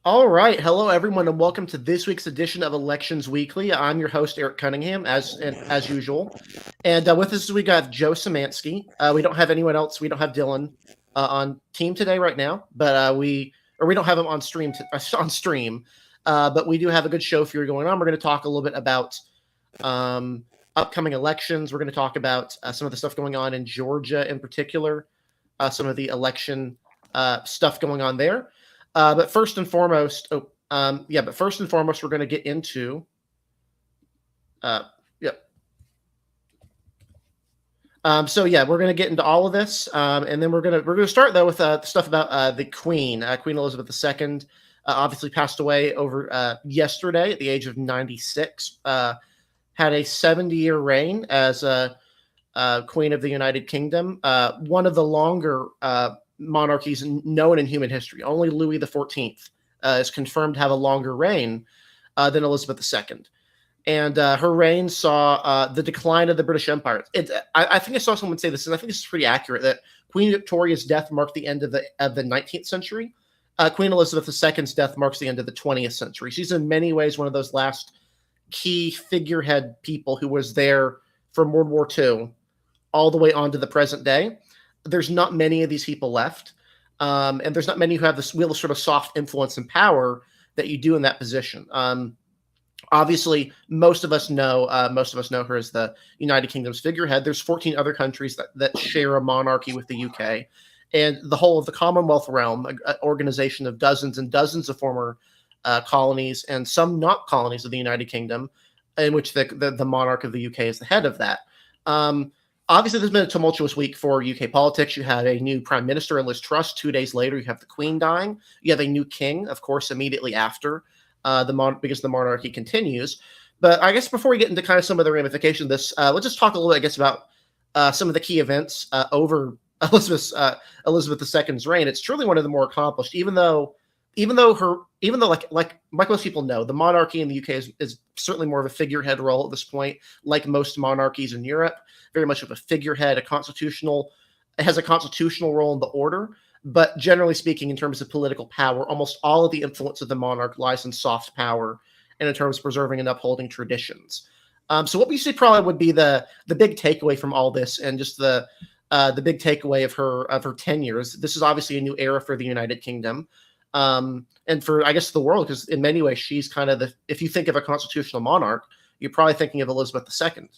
All right. Hello, everyone, and welcome to this week's edition of Elections Weekly. I'm your host, Eric Cunningham, as usual. And with us, we got Joe Szymanski. We don't have anyone else. We don't have Dylan on team today right now, but we don't have him on stream on stream. But we do have a good show for you going on. We're going to talk a little bit about um, upcoming elections. We're going to talk about some of the stuff going on in Georgia, in particular, some of the election stuff going on there. But first and foremost, we're going to get into, uh, yep. We're going to get into all of this, and then we're gonna start though with stuff about the Queen, Queen Elizabeth II. Obviously passed away over yesterday at the age of 96. Had a 70-year reign as Queen of the United Kingdom, one of the longer monarchies known in human history. Only Louis XIV is confirmed to have a longer reign than Elizabeth II. And her reign saw the decline of the British Empire. I think I saw someone say this, and I think this is pretty accurate, that Queen Victoria's death marked the end of the 19th century. Queen Elizabeth II's death marks the end of the 20th century. She's in many ways one of those last key figurehead people who was there from World War II all the way on to the present day. There's not many of these people left, and there's not many who have this real sort of soft influence and power that you do in that position. Obviously, most of us know her as the United Kingdom's figurehead. There's 14 other countries that share a monarchy with the UK, and the whole of the Commonwealth realm, an organization of dozens and dozens of former colonies and some not colonies of the United Kingdom, in which the monarch of the UK is the head of that. Obviously, there's been a tumultuous week for UK politics. You had a new prime minister in Liz Truss. 2 days later, you have the Queen dying. You have a new king, of course, immediately after because the monarchy continues. But I guess before we get into kind of some of the ramifications of this, let's just talk a little bit, I guess, about some of the key events over Elizabeth II's reign. It's truly one of the more accomplished, even though like most people know, the monarchy in the UK is certainly more of a figurehead role at this point, like most monarchies in Europe, very much of a figurehead, it has a constitutional role in the order. But generally speaking, in terms of political power, almost all of the influence of the monarch lies in soft power and in terms of preserving and upholding traditions. So what we say probably would be the big takeaway from all this, and just the big takeaway of her tenure. This is obviously a new era for the United Kingdom. And for, I guess, the world, because in many ways she's kind of if you think of a constitutional monarch, you're probably thinking of Elizabeth II.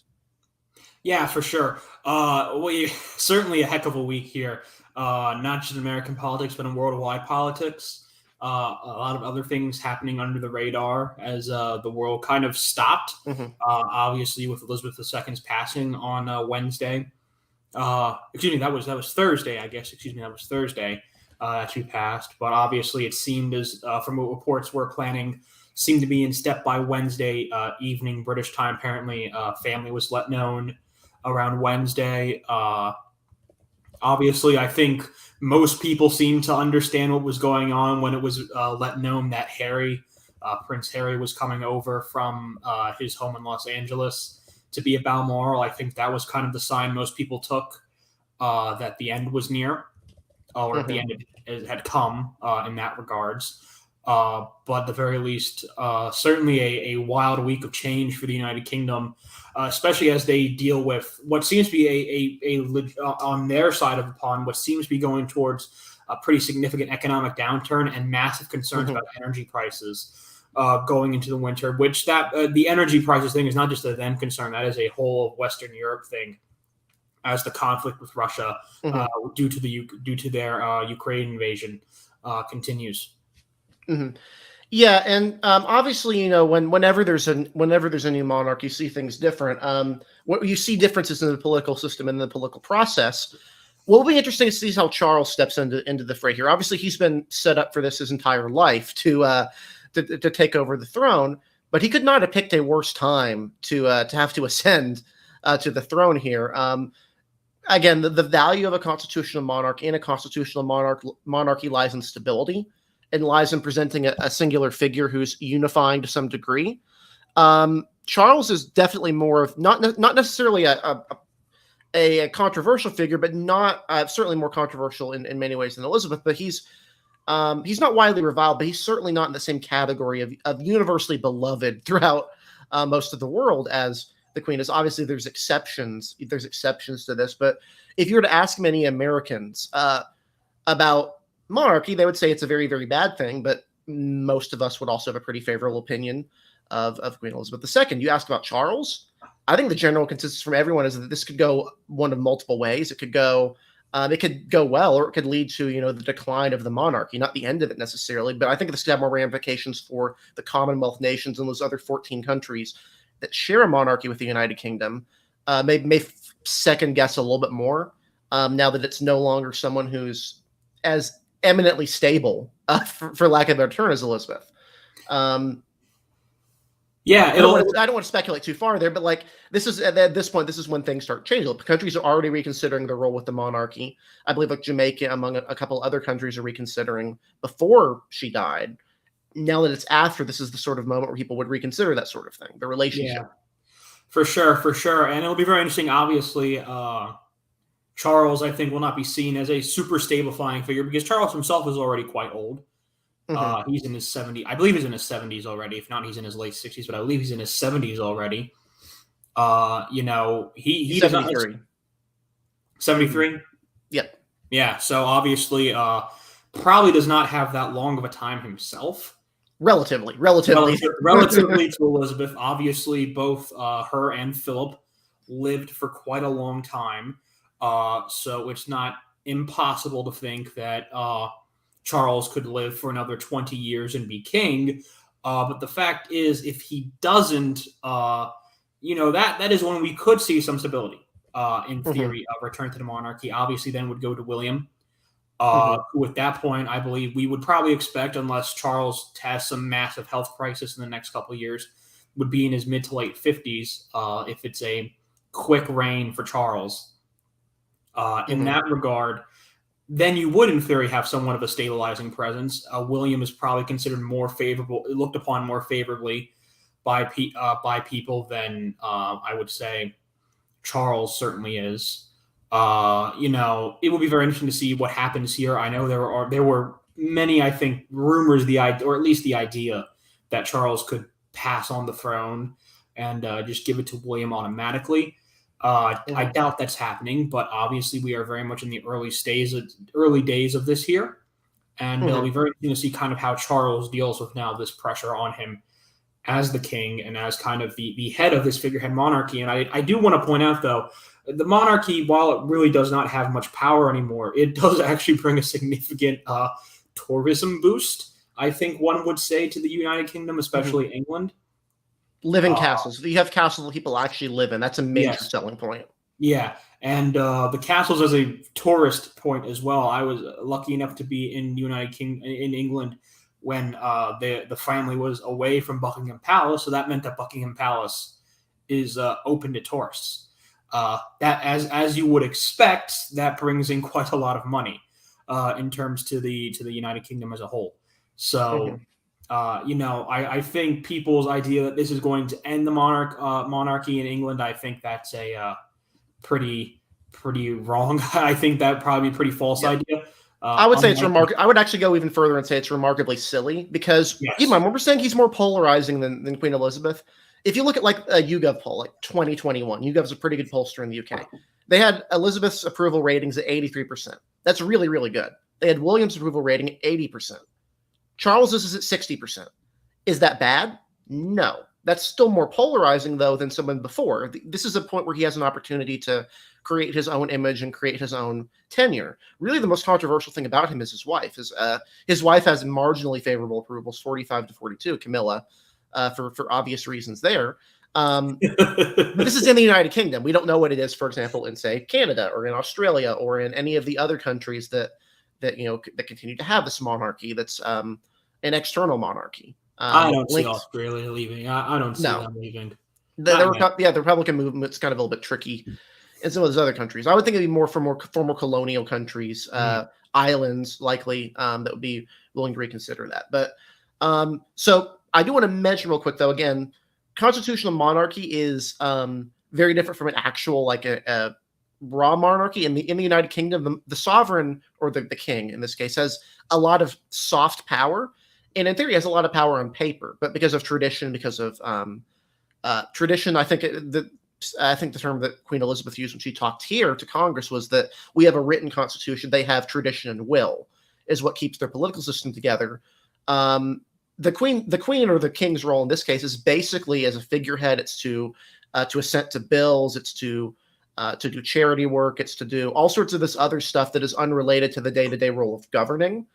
Yeah, for sure. Certainly a heck of a week here, not just in American politics, but in worldwide politics. A lot of other things happening under the radar as the world kind of stopped. Mm-hmm. Obviously, with Elizabeth II's passing on Wednesday. Excuse me, that was Thursday, I guess. Excuse me, that was Thursday. That she passed, but obviously it seemed as from what reports were planning, seemed to be in step by Wednesday evening British time. Apparently, family was let known around Wednesday. Obviously, I think most people seemed to understand what was going on when it was let known that Prince Harry was coming over from his home in Los Angeles to be at Balmoral. I think that was kind of the sign most people took that the end was near. Or at the end it had come in that regards. But at the very least, certainly a wild week of change for the United Kingdom, especially as they deal with what seems to be on their side of the pond, what seems to be going towards a pretty significant economic downturn and massive concerns about energy prices going into the winter, which the energy prices thing is not just a them concern, that is a whole Western Europe thing, as the conflict with Russia due to their Ukraine invasion continues. Mm-hmm. Yeah, and obviously, whenever there's a new monarch, you see things different. You see differences in the political system and the political process. What will be interesting to see is how Charles steps into the fray here. Obviously, he's been set up for this his entire life to take over the throne, but he could not have picked a worse time to have to ascend to the throne here. Again, the value of a constitutional monarch in a constitutional monarchy lies in stability and lies in presenting a singular figure who's unifying to some degree. Charles is definitely more of not necessarily a controversial figure, but not certainly more controversial in many ways than Elizabeth. But he's He's not widely reviled, but he's certainly not in the same category of universally beloved throughout most of the world as the Queen is. Obviously, there's exceptions. There's exceptions to this, but if you were to ask many Americans about monarchy, they would say it's a very, very bad thing. But most of us would also have a pretty favorable opinion of Queen Elizabeth II. You asked about Charles. I think the general consensus from everyone is that this could go one of multiple ways. It could go well, or it could lead to, the decline of the monarchy, not the end of it necessarily. But I think this could have more ramifications for the Commonwealth nations and those other 14 countries that share a monarchy with the United Kingdom. May second guess a little bit more now that it's no longer someone who's as eminently stable, for lack of a better term, as Elizabeth. Yeah, I don't want to speculate too far there, but like this is at this point, this is when things start changing. Countries are already reconsidering their role with the monarchy. I believe like Jamaica, among a couple other countries, are reconsidering before she died. Now that it's after, this is the sort of moment where people would reconsider that sort of thing, the relationship. Yeah, for sure, and it'll be very interesting. Obviously, Charles, I think, will not be seen as a super stabilizing figure because Charles himself is already quite old. Mm-hmm. He's in his 70s. I believe he's in his 70s already. If not, he's in his late 60s, but I believe he's in his 70s already. He's 73. 73? Yep. Yeah, so obviously probably does not have that long of a time himself. Relatively to Elizabeth. Obviously, both her and Philip lived for quite a long time. So it's not impossible to think that Charles could live for another 20 years and be king. But the fact is, if he doesn't, that is when we could see some stability, in theory, of return to the monarchy. Obviously, then would go to William, who at that point, I believe we would probably expect, unless Charles has some massive health crisis in the next couple of years, would be in his mid to late 50s if it's a quick reign for Charles. In that regard, then you would, in theory, have somewhat of a stabilizing presence. William is probably considered looked upon more favorably by people than I would say Charles certainly is. It will be very interesting to see what happens here. I know there were many, I think, rumors, or at least the idea that Charles could pass on the throne and just give it to William automatically. I doubt that's happening, but obviously we are very much in the early days of this here, and it'll be very interesting to see kind of how Charles deals with now this pressure on him as the king and as kind of the head of this figurehead monarchy. And I do want to point out, though, the monarchy, while it really does not have much power anymore, it does actually bring a significant tourism boost, I think one would say, to the United Kingdom, especially England. Living castles. You have castles that people actually live in. That's a major selling point. Yeah, and the castles as a tourist point as well. I was lucky enough to be in in England when the family was away from Buckingham Palace, so that meant that Buckingham Palace is open to tourists. That, as you would expect, that brings in quite a lot of money in terms to the United Kingdom as a whole. So. I think people's idea that this is going to end the monarchy in England, I think that's a pretty wrong. I think that probably be a pretty false idea. I would say it's remarkable. I would actually go even further and say it's remarkably silly because when we're saying he's more polarizing than Queen Elizabeth, if you look at like a YouGov poll, like 2021, YouGov's a pretty good pollster in the UK. They had Elizabeth's approval ratings at 83%. That's really, really good. They had William's approval rating at 80%. Charles's is at 60%. Is that bad? No. That's still more polarizing, though, than someone before. This is a point where he has an opportunity to create his own image and create his own tenure. Really, the most controversial thing about him is his wife. His wife has marginally favorable approvals, 45 to 42, Camilla, for obvious reasons there. But this is in the United Kingdom. We don't know what it is, for example, in, say, Canada or in Australia or in any of the other countries that continue to have this monarchy that's an external monarchy. I don't see Australia leaving. I don't see them leaving. The Republican movement's kind of a little bit tricky in some of those other countries. I would think it'd be more for more former colonial countries, islands likely, that would be willing to reconsider that. But so I do want to mention real quick, though, again, constitutional monarchy is very different from an actual like a raw monarchy. In the United Kingdom, the sovereign, or the king in this case, has a lot of soft power, and in theory has a lot of power on paper. But because of tradition, because of tradition, I think the term that Queen Elizabeth used when she talked here to Congress was that we have a written constitution, they have tradition and will, is what keeps their political system together. The queen or the king's role in this case is basically as a figurehead. It's to assent to bills. It's to do charity work. It's to do all sorts of this other stuff that is unrelated to the day-to-day role of governing.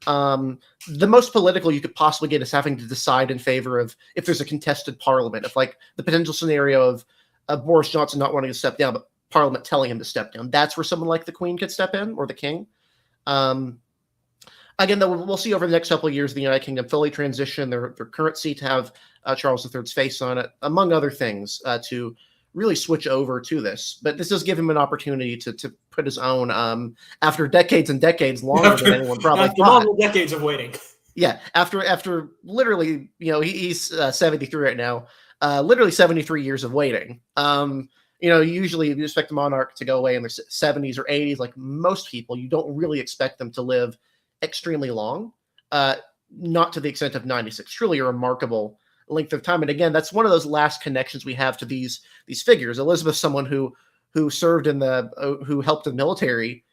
The most political you could possibly get is having to decide in favor of, if there's a contested parliament, if like the potential scenario of Boris Johnson not wanting to step down, but Parliament telling him to step down. That's where someone like the Queen could step in, or the King. Again, though, we'll see over the next couple of years the United Kingdom fully transition their current seat to have Charles III's face on it, among other things, to really switch over to this. But this does give him an opportunity to put his own, after decades and decades, longer than anyone probably thought. After decades of waiting. Yeah, after literally, he's 73 right now. Literally 73 years of waiting. Usually you expect the monarch to go away in their 70s or 80s. Like most people, you don't really expect them to live extremely long, not to the extent of 96. Truly a remarkable length of time. And again, that's one of those last connections we have to these figures. Elizabeth, someone who served who helped the military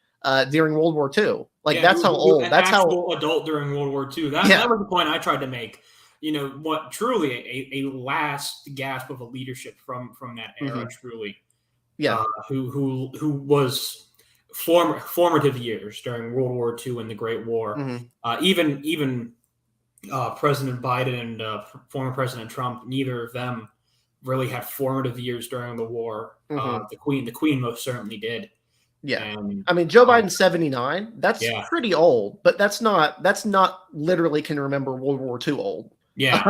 during World War II. That's how old. That's how adult during World War II. That was the point I tried to make. What truly a last gasp of a leadership from that era, Mm-hmm. truly. Yeah. Who was formative years during World War II and the Great War. Mm-hmm. Even President Biden and former President Trump, neither of them really had formative years during the war. Mm-hmm. The Queen most certainly did. Yeah. And, I mean, Joe Biden's 79. That's pretty old, but that's not literally can remember World War II old. Yeah.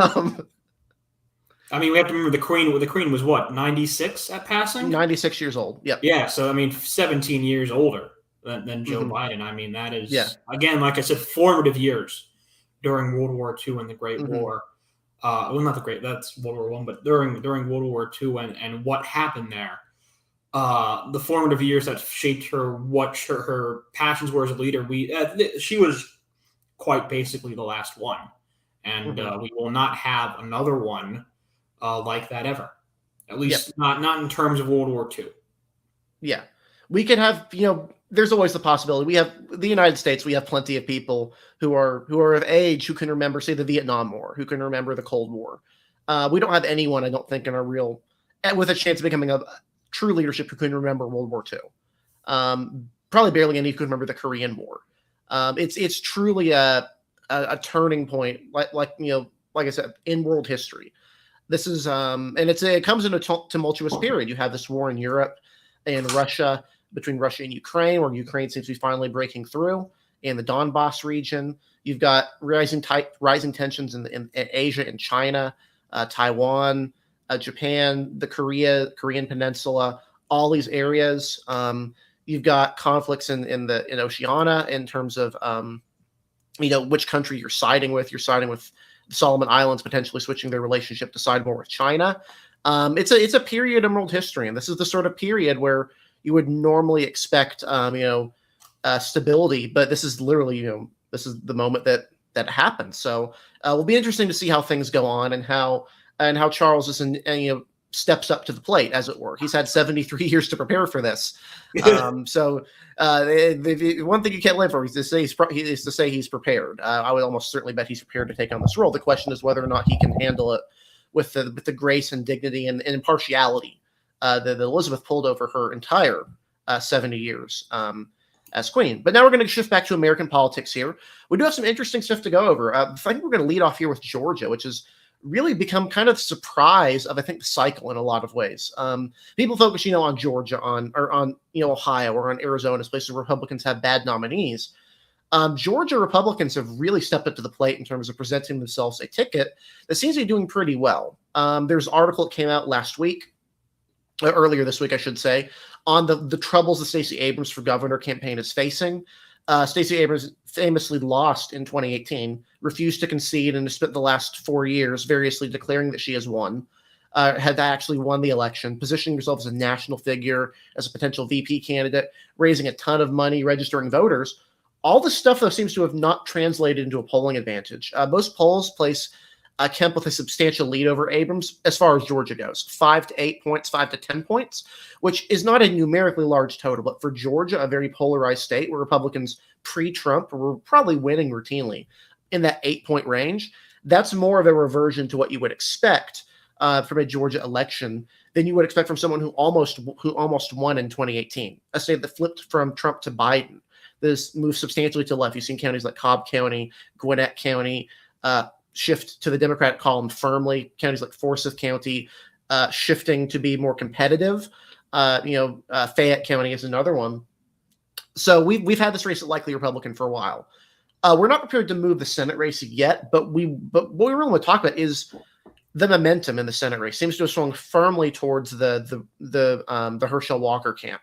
I mean, we have to remember the Queen was what, 96 at passing? 96 years old. Yep. Yeah. So, I mean, 17 years older than Joe Biden. I mean, that is, again, like I said, formative years during World War II and the Great War. Well, not the Great, that's World War I, but during World War II and what happened there. The formative years that shaped her, what her passions were as a leader. She was quite basically the last one. And we will not have another one like that ever. At least not in terms of World War II. Yeah. We can have, there's always the possibility. We have the United States, we have plenty of people who are of age who can remember, say, the Vietnam War, who can remember the Cold War. We don't have anyone, I don't think, in our with a chance of becoming a true leadership who can remember World War II. Probably barely any who can remember the Korean War. It's truly a turning point, like I said, in world history. This is and it comes in a tumultuous period. You have this war in Europe and Russia, between Russia and Ukraine, where Ukraine seems to be finally breaking through. In the Donbass region, you've got rising tensions in Asia and China, Taiwan, Japan, the Korean Peninsula, all these areas. You've got conflicts in Oceania in terms of which country you're siding with. You're siding with the Solomon Islands, potentially switching their relationship to side more with China. It's a period in world history, and this is the sort of period where you would normally expect stability, but this is literally this is the moment that happens. So it'll be interesting to see how things go on and how Charles is steps up to the plate, as it were. He's had 73 years to prepare for this. So the one thing you can't live for is to say he's prepared. I would almost certainly bet he's prepared to take on this role. The question is whether or not he can handle it with the grace and dignity and impartiality that Elizabeth pulled over her entire 70 years as queen. But now we're going to shift back to American politics here. We do have some interesting stuff to go over. I think we're going to lead off here with Georgia, which has really become kind of the surprise of, I think, the cycle in a lot of ways. People focus, on Georgia, on Ohio, or on Arizona, places where Republicans have bad nominees. Georgia Republicans have really stepped up to the plate in terms of presenting themselves a ticket that seems to be doing pretty well. There's an article that came out earlier this week, I should say, on the troubles the Stacey Abrams for governor campaign is facing. Stacey Abrams famously lost in 2018, refused to concede, and has spent the last 4 years variously declaring that she has won. had actually won the election, positioning herself as a national figure, as a potential VP candidate, raising a ton of money, registering voters. All this stuff, though, seems to have not translated into a polling advantage. Most polls place Kemp with a substantial lead over Abrams as far as Georgia goes, 5 to 8 points, 5 to 10 points, which is not a numerically large total. But for Georgia, a very polarized state where Republicans pre-Trump were probably winning routinely in that 8-point range, that's more of a reversion to what you would expect from a Georgia election than you would expect from someone who almost won in 2018, a state that flipped from Trump to Biden. This moved substantially to the left. You've seen counties like Cobb County, Gwinnett County shift to the Democratic column firmly. Counties like Forsyth County shifting to be more competitive. Fayette County is another one. So we've had this race at likely Republican for a while. We're not prepared to move the Senate race yet, but what we really want to talk about is the momentum in the Senate race seems to have swung firmly towards the Herschel Walker camp.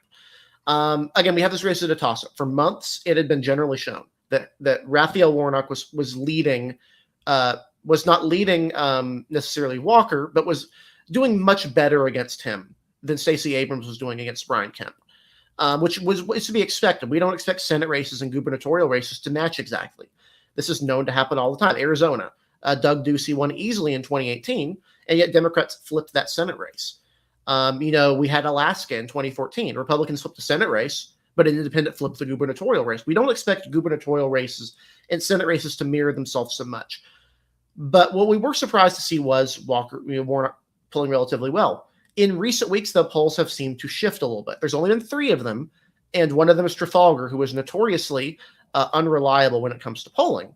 Again, we have this race at a toss-up. For months, it had been generally shown that Raphael Warnock was leading, was not leading necessarily Walker, but was doing much better against him than Stacey Abrams was doing against Brian Kemp, which was to be expected. We don't expect Senate races and gubernatorial races to match exactly. This is known to happen all the time. Arizona, Doug Ducey won easily in 2018, and yet Democrats flipped that Senate race. We had Alaska in 2014. Republicans flipped the Senate race, but an independent flipped the gubernatorial race. We don't expect gubernatorial races and Senate races to mirror themselves so much. But what we were surprised to see was Warnock pulling relatively well. In recent weeks, the polls have seemed to shift a little bit. There's only been 3 of them, and one of them is Trafalgar, who is notoriously unreliable when it comes to polling.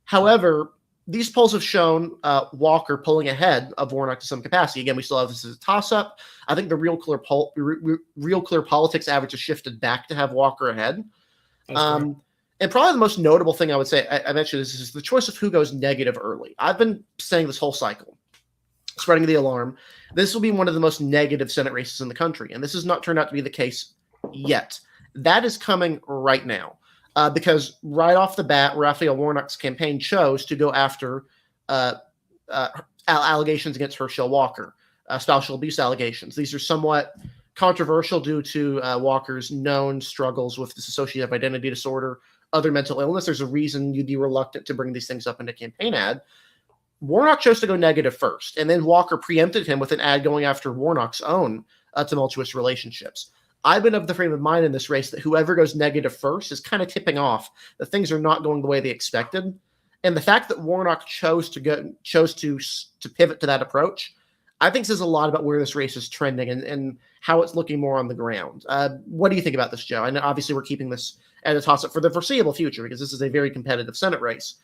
However, these polls have shown Walker pulling ahead of Warnock to some capacity. Again, we still have this as a toss-up. I think the Real Clear Politics average has shifted back to have Walker ahead. And probably the most notable thing I would say, I mentioned, is the choice of who goes negative early. I've been saying this whole cycle, spreading the alarm. This will be one of the most negative Senate races in the country, and this has not turned out to be the case yet. That is coming right now. Because right off the bat, Raphael Warnock's campaign chose to go after allegations against Herschel Walker, spousal abuse allegations. These are somewhat controversial due to Walker's known struggles with dissociative identity disorder, other mental illness. There's a reason you'd be reluctant to bring these things up in a campaign ad. Warnock chose to go negative first, and then Walker preempted him with an ad going after Warnock's own tumultuous relationships. I've been of the frame of mind in this race that whoever goes negative first is kind of tipping off that things are not going the way they expected. And the fact that Warnock chose to pivot to that approach, I think says a lot about where this race is trending and how it's looking more on the ground. What do you think about this, Joe? I know obviously we're keeping this at a toss-up for the foreseeable future because this is a very competitive Senate race.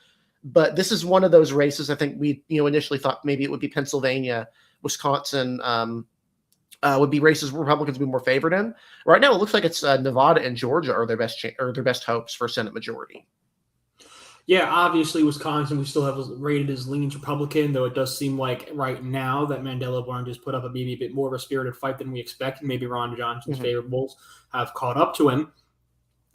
But this is one of those races I think we initially thought maybe it would be Pennsylvania, Wisconsin, would be races Republicans would be more favored in. Right now, it looks like it's Nevada and Georgia are their best hopes for Senate majority. Yeah, obviously Wisconsin we still have rated as leans Republican, though it does seem like right now that Mandela Barnes has put up maybe a bit more of a spirited fight than we expected. Maybe Ron Johnson's favorables have caught up to him.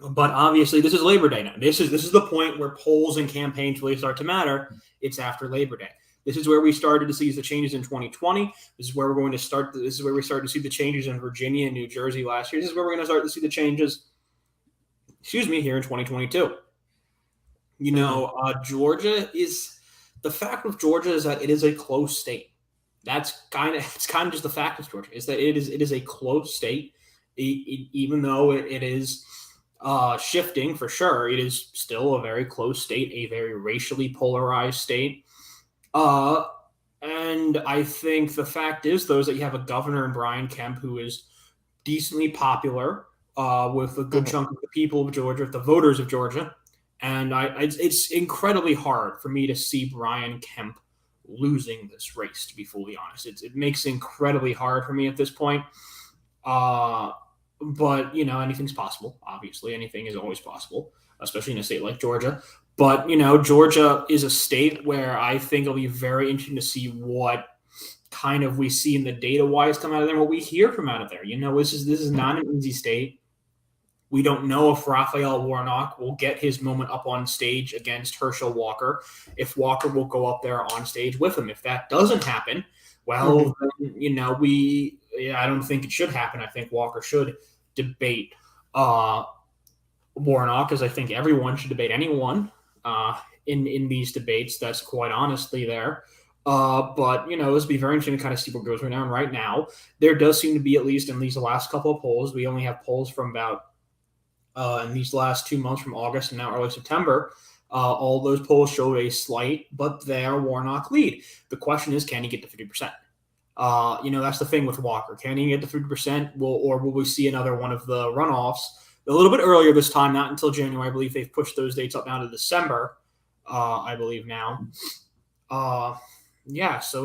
But obviously, this is Labor Day now. This is the point where polls and campaigns really start to matter. It's after Labor Day. This is where we started to see the changes in 2020. This is where we're going to start. This is where we started to see the changes in Virginia and New Jersey last year. This is where we're going to start to see the changes, here in 2022. Georgia is – the fact with Georgia is that it is a close state. It's kind of just the fact of Georgia is that it is a close state. Even though it is shifting for sure, it is still a very close state, a very racially polarized state. And I think the fact is, though, is that you have a governor in Brian Kemp who is decently popular with a good chunk of the people of Georgia, the voters of Georgia. And it's incredibly hard for me to see Brian Kemp losing this race, to be fully honest. It makes it incredibly hard for me at this point. But, anything's possible. Obviously, anything is always possible, especially in a state like Georgia. But, Georgia is a state where I think it'll be very interesting to see what kind of we see in the data-wise come out of there and what we hear from out of there. This is not an easy state. We don't know if Raphael Warnock will get his moment up on stage against Herschel Walker, if Walker will go up there on stage with him. If that doesn't happen, well, then, I don't think it should happen. I think Walker should debate Warnock, as I think everyone should debate anyone in these debates. That's quite honestly there. But, it'll be very interesting to kind of see what goes right now. And right now, there does seem to be, at least in these last couple of polls, we only have polls from about in these last 2 months, from August and now early September, all those polls showed a slight but there Warnock lead. The question is, can he get to 50%? That's the thing with Walker. Can he get to 50%? Or will we see another one of the runoffs a little bit earlier this time? Not until January. I believe they've pushed those dates up now to December, I believe now. So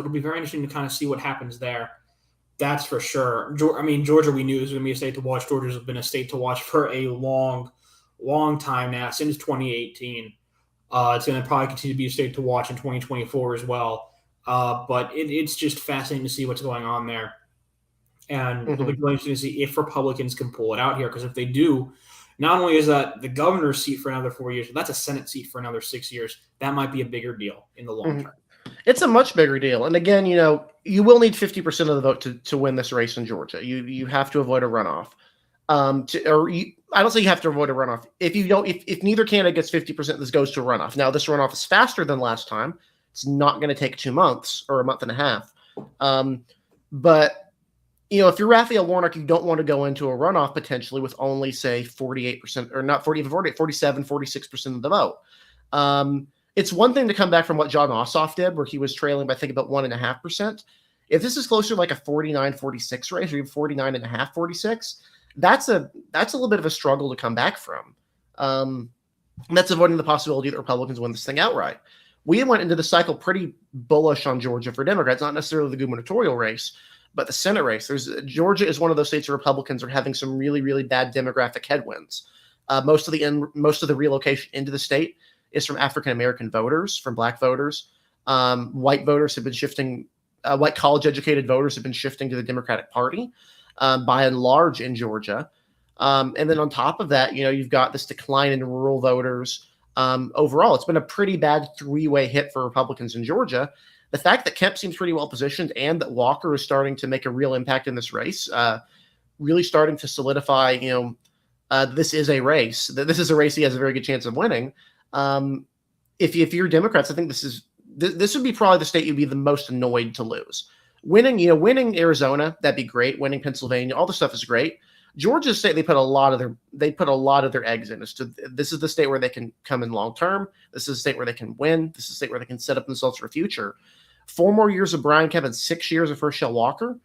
it'll be very interesting to kind of see what happens there. That's for sure. Georgia, we knew was going to be a state to watch. Georgia's been a state to watch for a long, long time now, since 2018. It's going to probably continue to be a state to watch in 2024 as well. But it's just fascinating to see what's going on there. And it'll be really interesting to see if Republicans can pull it out here, because if they do, not only is that the governor's seat for another 4 years, but that's a Senate seat for another 6 years. That might be a bigger deal in the long term. It's a much bigger deal. And again, you will need 50% of the vote to win this race in Georgia. You have to avoid a runoff. I don't say you have to avoid a runoff. If neither candidate gets 50%, this goes to a runoff. Now, this runoff is faster than last time. It's not going to take 2 months or a month and a half. But if you're Raphael Warnock, you don't want to go into a runoff potentially with only, say, 48%, or not 47, 46% of the vote. It's one thing to come back from what John Ossoff did, where he was trailing by, I think, about 1.5%. If this is closer to like a 49-46 race, or even 49.5, 46, that's a little bit of a struggle to come back from. That's avoiding the possibility that Republicans win this thing outright. We went into the cycle pretty bullish on Georgia for Democrats, not necessarily the gubernatorial race, but the Senate race. Georgia is one of those states where Republicans are having some really, really bad demographic headwinds. Most of the relocation into the state is from African-American voters, from Black voters. White voters have been shifting, white college-educated voters have been shifting to the Democratic Party by and large in Georgia. And then on top of that, you've got this decline in rural voters. Overall, it's been a pretty bad three-way hit for Republicans in Georgia. The fact that Kemp seems pretty well positioned and that Walker is starting to make a real impact in this race, really starting to solidify, this is a race. This is a race he has a very good chance of winning. If you're Democrats, I think this would be probably the state you'd be the most annoyed to lose. Winning Arizona, that'd be great. Winning Pennsylvania, all the stuff is great. Georgia State, they put a lot of their eggs in. This is the state where they can come in long term. This is the state where they can win. This is the state where they can set up themselves for a future. 4 more years of Brian Kemp and 6 years of Herschel Walker.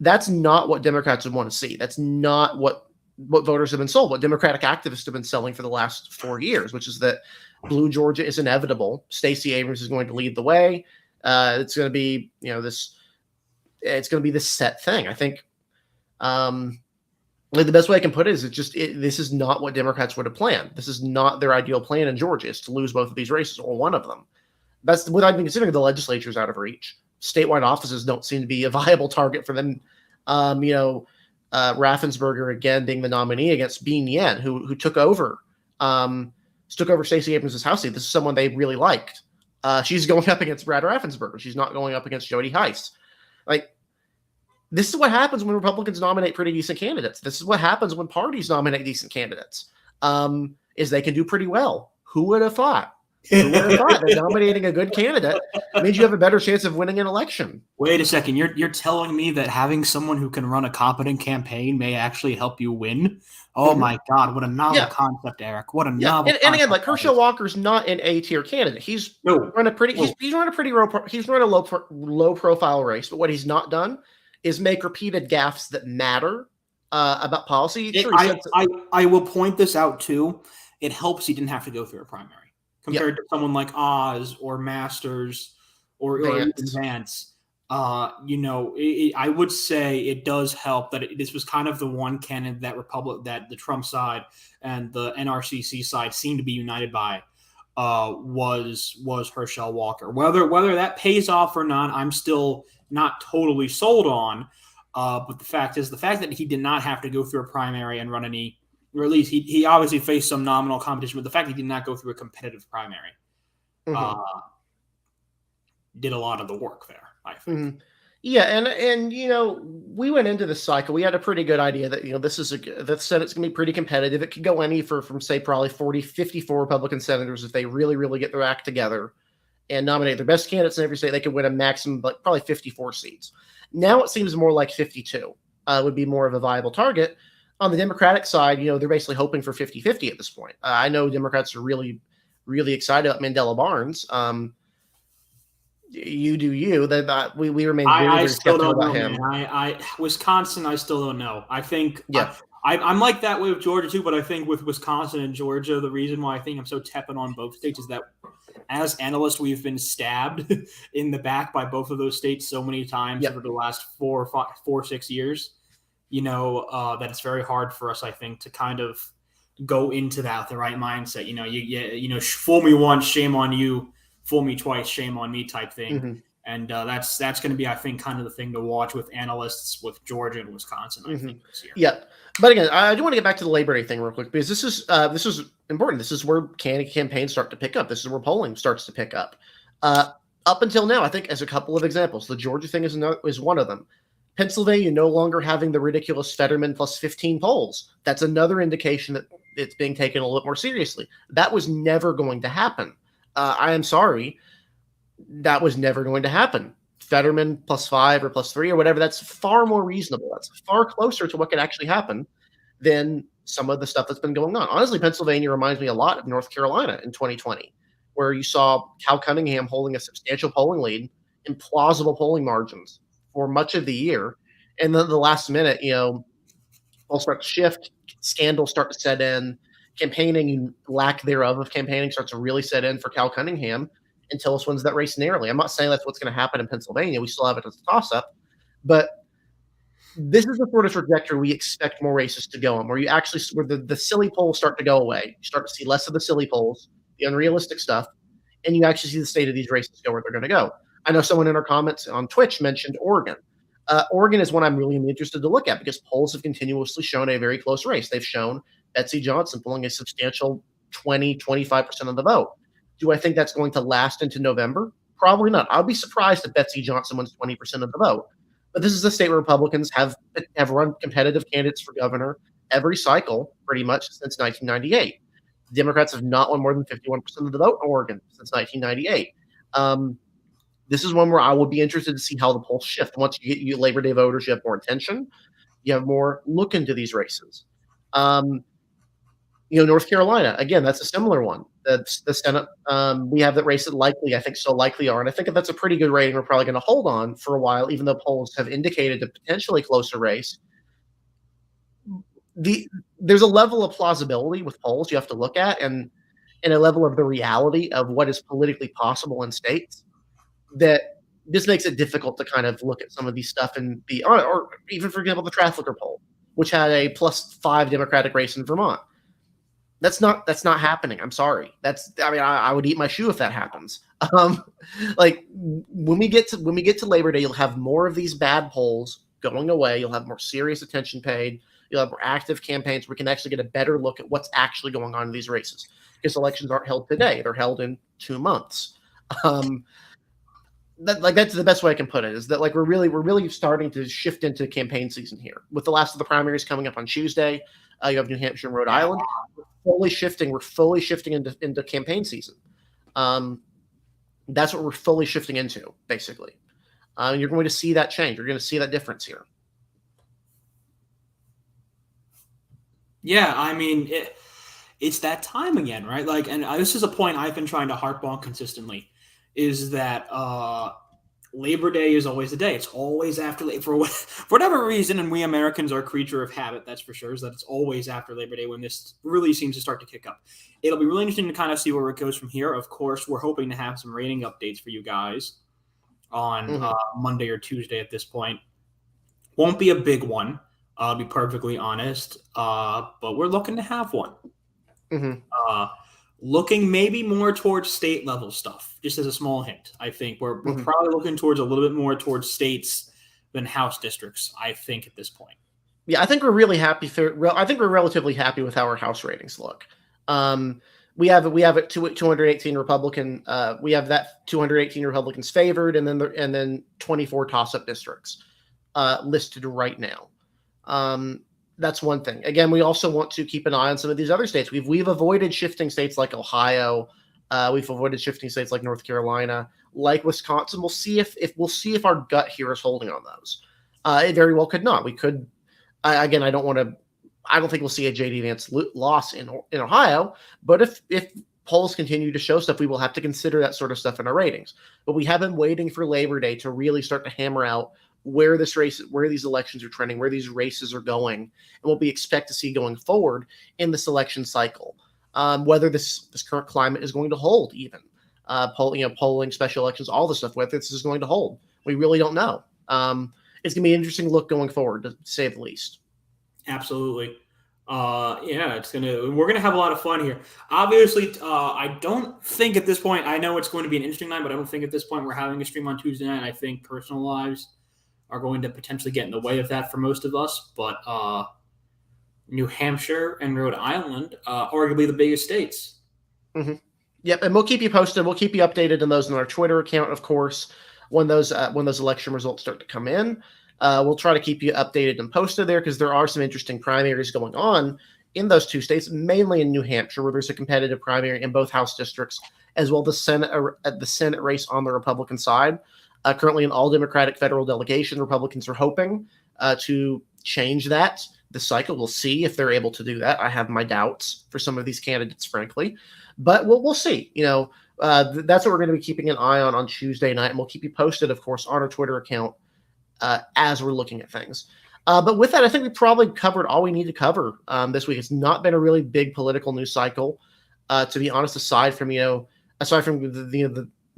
That's not what Democrats would want to see. That's not what voters have been sold, what Democratic activists have been selling for the last 4 years, which is that blue Georgia is inevitable. Stacey Abrams is going to lead the way. It's going to be, it's going to be this set thing. I think the best way I can put it is this is not what Democrats would have planned. This is not their ideal plan in Georgia, is to lose both of these races or one of them. That's without even considering the legislature's out of reach. Statewide offices don't seem to be a viable target for them. Raffensperger again being the nominee against Bean Yen, who took over Stacey Abrams' House seat. This is someone they really liked. She's going up against Brad Raffensperger. She's not going up against Jody Hice. This is what happens when Republicans nominate pretty decent candidates. This is what happens when parties nominate decent candidates. Is they can do pretty well. Who would have thought? Who would have thought that nominating a good candidate means you have a better chance of winning an election? Wait a second. You're telling me that having someone who can run a competent campaign may actually help you win? Oh my God! What a novel concept, Eric! What a novel. And again, like Herschel Walker's not an A-tier candidate. He's run a low profile race. But what he's not done is make repeated gaffes that matter about policy. I will point this out too. It helps he didn't have to go through a primary compared to someone like Oz or Masters or Vance. I would say it does help that this was kind of the one candidate that the Trump side and the NRCC side seemed to be united by was Herschel Walker. Whether that pays off or not, I'm still not totally sold on. But the fact that he did not have to go through a primary and run any, or at least he obviously faced some nominal competition, but the fact that he did not go through a competitive primary did a lot of the work there, I think. Mm-hmm. Yeah, and we went into this cycle. We had a pretty good idea that this is the Senate's going to be pretty competitive. It could go any from say probably 40, 54 Republican senators if they really, really get their act together and nominate their best candidates in every state. They could win a maximum, like probably 54 seats. Now it seems more like 52 would be more of a viable target. On the Democratic side, they're basically hoping for 50-50 at this point. I know Democrats are really, really excited about Mandela Barnes. You do you. That we remain very, very skeptical about him. I Wisconsin, I still don't know. I think I'm like that way with Georgia too, but I think with Wisconsin and Georgia, the reason why I think I'm so tepid on both states is that as analysts, we've been stabbed in the back by both of those states so many times over the last 6 years. That it's very hard for us, I think, to kind of go into that with the right mindset. Fool me once, shame on you. Fool me twice, shame on me type thing. Mm-hmm. And that's going to be, I think, kind of the thing to watch with analysts with Georgia and Wisconsin, I think, this year. Yeah. But again, I do want to get back to the Labor Day thing real quick, because this is important. This is where campaigns start to pick up. This is where polling starts to pick up. Up until now, I think, as a couple of examples, the Georgia thing is one of them. Pennsylvania no longer having the ridiculous Fetterman plus 15 polls. That's another indication that it's being taken a little bit more seriously. That was never going to happen. I am sorry. That was never going to happen. Fetterman plus 5 or plus 3 or whatever, that's far more reasonable. That's far closer to what could actually happen than some of the stuff that's been going on. Honestly, Pennsylvania reminds me a lot of North Carolina in 2020, where you saw Cal Cunningham holding a substantial polling lead in plausible polling margins for much of the year. And then the last minute, polls start to shift, scandals start to set in, lack thereof of campaigning starts to really set in for Cal Cunningham, and Tillis wins that race narrowly. I'm not saying that's what's going to happen in Pennsylvania. We still have it as a toss-up. But this is the sort of trajectory we expect more races to go on, where the silly polls start to go away. You start to see less of the silly polls, the unrealistic stuff, and you actually see the state of these races go where they're going to go. I know someone in our comments on Twitch mentioned Oregon. Oregon is one I'm really interested to look at, because polls have continuously shown a very close race. They've shown Betsy Johnson pulling a substantial 20-25% of the vote. Do I think that's going to last into November? Probably not. I'll be surprised if Betsy Johnson wins 20% of the vote. But this is a state where Republicans have run competitive candidates for governor every cycle pretty much since 1998. Democrats have not won more than 51% of the vote in Oregon since 1998. This is one where I will be interested to see how the polls shift. Once you get Labor Day voters, you have more attention. You have more look into these races. North Carolina, again, that's a similar one. That's the Senate. We have that race at likely, I think so likely are. And I think if that's a pretty good rating, we're probably going to hold on for a while, even though polls have indicated a potentially closer race. There's a level of plausibility with polls you have to look at, and a level of the reality of what is politically possible in states, that this makes it difficult to kind of look at some of these stuff and or even, for example, the Trafficker poll, which had a +5 Democratic race in Vermont. That's not happening. I'm sorry. I would eat my shoe if that happens. When we get to Labor Day, you'll have more of these bad polls going away. You'll have more serious attention paid. You'll have more active campaigns. We can actually get a better look at what's actually going on in these races, because elections aren't held today. They're held in 2 months. That's the best way I can put it, is that we're really starting to shift into campaign season here. With the last of the primaries coming up on Tuesday, you have New Hampshire and Rhode Island. We're fully shifting into campaign season. That's what we're fully shifting into, basically. You're going to see that change. You're going to see that difference here. Yeah, I mean, it's that time again, right? And this is a point I've been trying to harp on consistently, is that Labor Day is always the day. It's always after for whatever reason, and we Americans are a creature of habit, that's for sure, is that it's always after Labor Day when this really seems to start to kick up. It'll be really interesting to kind of see where it goes from here. Of course, we're hoping to have some rating updates for you guys on Monday or Tuesday at this point. Won't be a big one, I'll be perfectly honest, but we're looking to have one. Looking maybe more towards state level stuff, just as a small hint. I think we're probably looking towards a little bit more towards states than House districts, I think, at this point. Yeah, I think we're really happy. I think we're relatively happy with how our House ratings look. We have it 218 Republican. We have that 218 Republicans favored, and then 24 toss-up districts listed right now. That's one thing. Again, we also want to keep an eye on some of these other states. We've avoided shifting states like Ohio. We've avoided shifting states like North Carolina, like Wisconsin. We'll see if our gut here is holding on those. It very well could not. We could. I don't think we'll see a JD Vance loss in Ohio. But if polls continue to show stuff, we will have to consider that sort of stuff in our ratings. But we have been waiting for Labor Day to really start to hammer out where these elections are trending, where these races are going, and what we expect to see going forward in this election cycle. Whether this current climate is going to hold, even polling, special elections, all this stuff. Whether this is going to hold, we really don't know. It's going to be an interesting look going forward, to say the least. Absolutely. We're gonna have a lot of fun here. Obviously, I don't think at this point, I know it's going to be an interesting night, but I don't think at this point we're having a stream on Tuesday night. I think personal lives are going to potentially get in the way of that for most of us. But New Hampshire and Rhode Island, arguably the biggest states. Mm-hmm. Yep, and we'll keep you posted. We'll keep you updated on those on our Twitter account, of course, when those election results start to come in. We'll try to keep you updated and posted there because there are some interesting primaries going on in those two states, mainly in New Hampshire, where there's a competitive primary in both House districts, as well as the Senate race on the Republican side. Currently, an all-Democratic federal delegation. Republicans are hoping to change that this cycle. We'll see if they're able to do that. I have my doubts for some of these candidates, frankly, but we'll see. That's what we're going to be keeping an eye on Tuesday night, and we'll keep you posted, of course, on our Twitter account as we're looking at things. But with that, I think we probably covered all we need to cover this week. It's not been a really big political news cycle, to be honest. Aside from the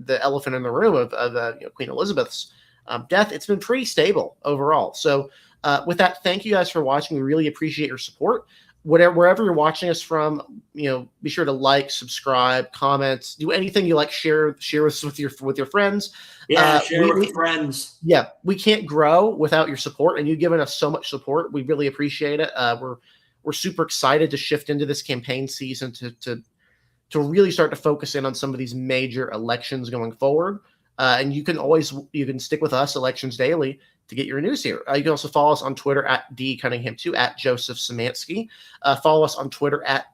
elephant in the room of Queen Elizabeth's death, it's been pretty stable overall. So with that, thank you guys for watching. We really appreciate your support. Wherever you're watching us from, be sure to like, subscribe, comment, do anything you like. Share this with your friends. Yeah, share with friends. Yeah, we can't grow without your support, and you've given us so much support. We really appreciate it. We're super excited to shift into this campaign season to really start to focus in on some of these major elections going forward. And you can stick with us, Elections Daily, to get your news here. You can also follow us on Twitter at @DCunningham2, at Joseph Szymanski. Follow us on Twitter at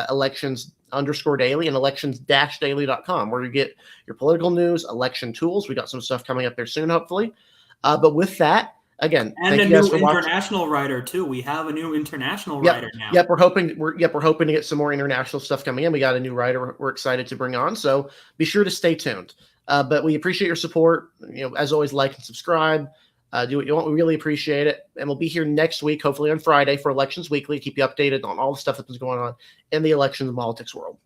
elections_daily and elections-daily.com, where you get your political news, election tools. We got some stuff coming up there soon, hopefully. But with that, again, and thank a you guys new for watching. International writer too. We have a new international writer now. Yep, we're hoping to get some more international stuff coming in. We got a new writer we're excited to bring on, so be sure to stay tuned. But we appreciate your support. As always, like and subscribe. Do what you want. We really appreciate it. And we'll be here next week, hopefully on Friday, for Elections Weekly. Keep you updated on all the stuff that's going on in the elections and politics world.